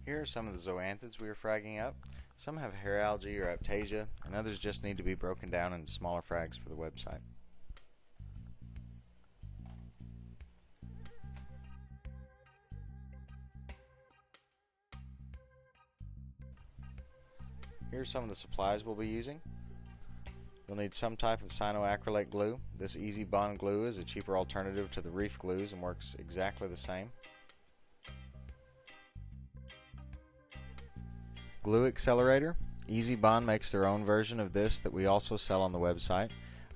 Here are some of the zoanthids we are fragging up. Some have hair algae or aptasia, and others just need to be broken down into smaller frags for the website. Here are some of the supplies we'll be using. You'll need some type of cyanoacrylate glue. This easy bond glue is a cheaper alternative to the reef glues and works exactly the same. Glue accelerator. Easy Bond makes their own version of this that we also sell on the website.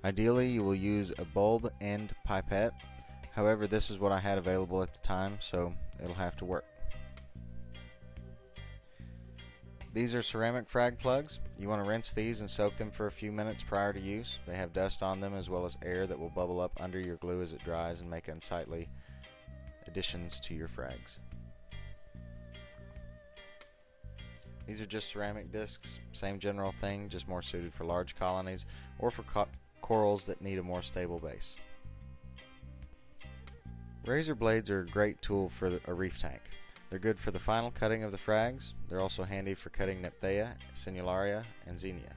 Ideally, you will use a bulb end pipette. However, this is what I had available at the time, so it'll have to work. These are ceramic frag plugs. You want to rinse these and soak them for a few minutes prior to use. They have dust on them as well as air that will bubble up under your glue as it dries and make unsightly additions to your frags. These are just ceramic discs, same general thing, just more suited for large colonies or for corals that need a more stable base. Razor blades are a great tool for a reef tank. They're good for the final cutting of the frags. They're also handy for cutting Nephthea, Sinularia, and Xenia.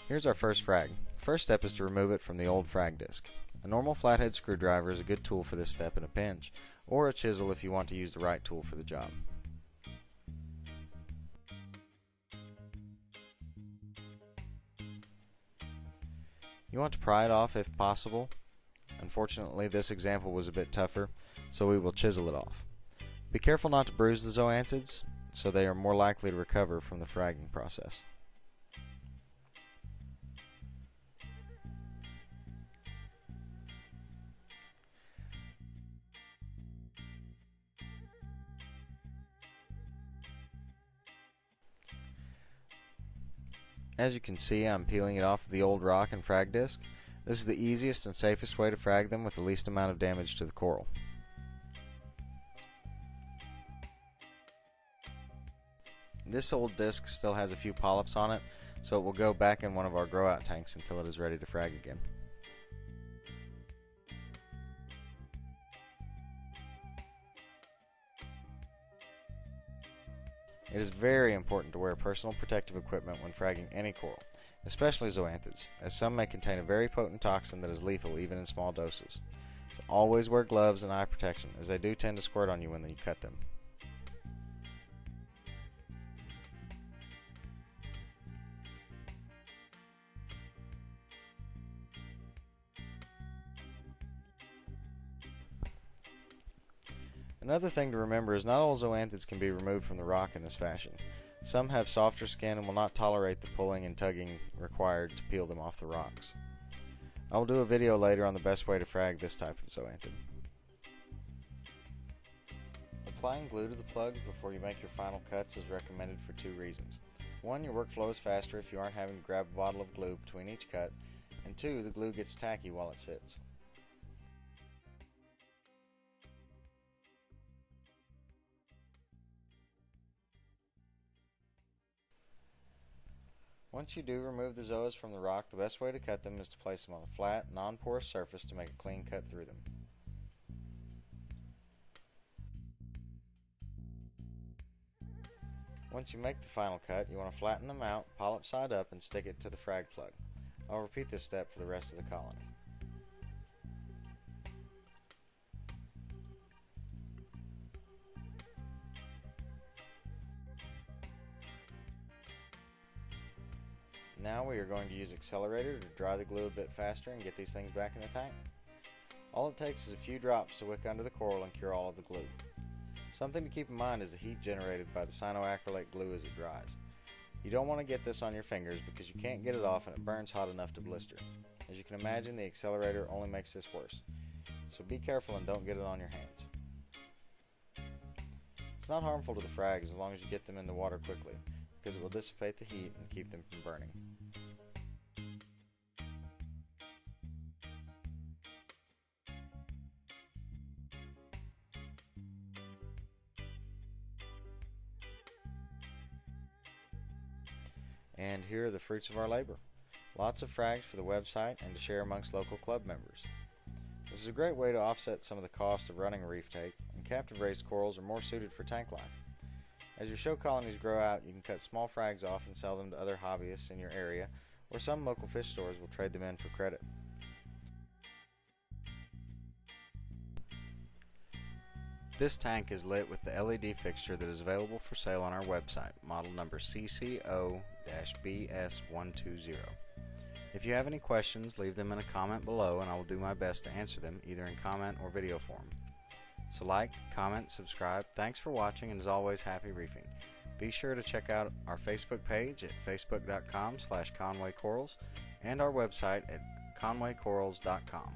Here's our first frag. The first step is to remove it from the old frag disc. A normal flathead screwdriver is a good tool for this step in a pinch, or a chisel if you want to use the right tool for the job. You want to pry it off if possible. Unfortunately, this example was a bit tougher, so we will chisel it off. Be careful not to bruise the zoanthids, so they are more likely to recover from the fragging process. As you can see, I'm peeling it off the old rock and frag disc. This is the easiest and safest way to frag them with the least amount of damage to the coral. This old disc still has a few polyps on it, so it will go back in one of our grow-out tanks until it is ready to frag again. It is very important to wear personal protective equipment when fragging any coral, especially zoanthids, as some may contain a very potent toxin that is lethal even in small doses. So always wear gloves and eye protection, as they do tend to squirt on you when you cut them. Another thing to remember is not all zoanthids can be removed from the rock in this fashion. Some have softer skin and will not tolerate the pulling and tugging required to peel them off the rocks. I will do a video later on the best way to frag this type of zoanthid. Applying glue to the plugs before you make your final cuts is recommended for two reasons. One, your workflow is faster if you aren't having to grab a bottle of glue between each cut, and two, the glue gets tacky while it sits. Once you do remove the zoas from the rock, the best way to cut them is to place them on a flat, non-porous surface to make a clean cut through them. Once you make the final cut, you want to flatten them out, polyp side up, and stick it to the frag plug. I'll repeat this step for the rest of the colony. Now we are going to use accelerator to dry the glue a bit faster and get these things back in the tank. All it takes is a few drops to wick under the coral and cure all of the glue. Something to keep in mind is the heat generated by the cyanoacrylate glue as it dries. You don't want to get this on your fingers because you can't get it off and it burns hot enough to blister. As you can imagine, the accelerator only makes this worse. So be careful and don't get it on your hands. It's not harmful to the frags as long as you get them in the water quickly, because it will dissipate the heat and keep them from burning. And here are the fruits of our labor. Lots of frags for the website and to share amongst local club members. This is a great way to offset some of the cost of running a reef tank, and captive raised corals are more suited for tank life. As your show colonies grow out, you can cut small frags off and sell them to other hobbyists in your area, or some local fish stores will trade them in for credit. This tank is lit with the LED fixture that is available for sale on our website, model number CCO-BS120. If you have any questions, leave them in a comment below and I will do my best to answer them either in comment or video form. So like, comment, subscribe. Thanks for watching, and as always, happy reefing. Be sure to check out our Facebook page at facebook.com/ConwayCorals and our website at conwaycorals.com.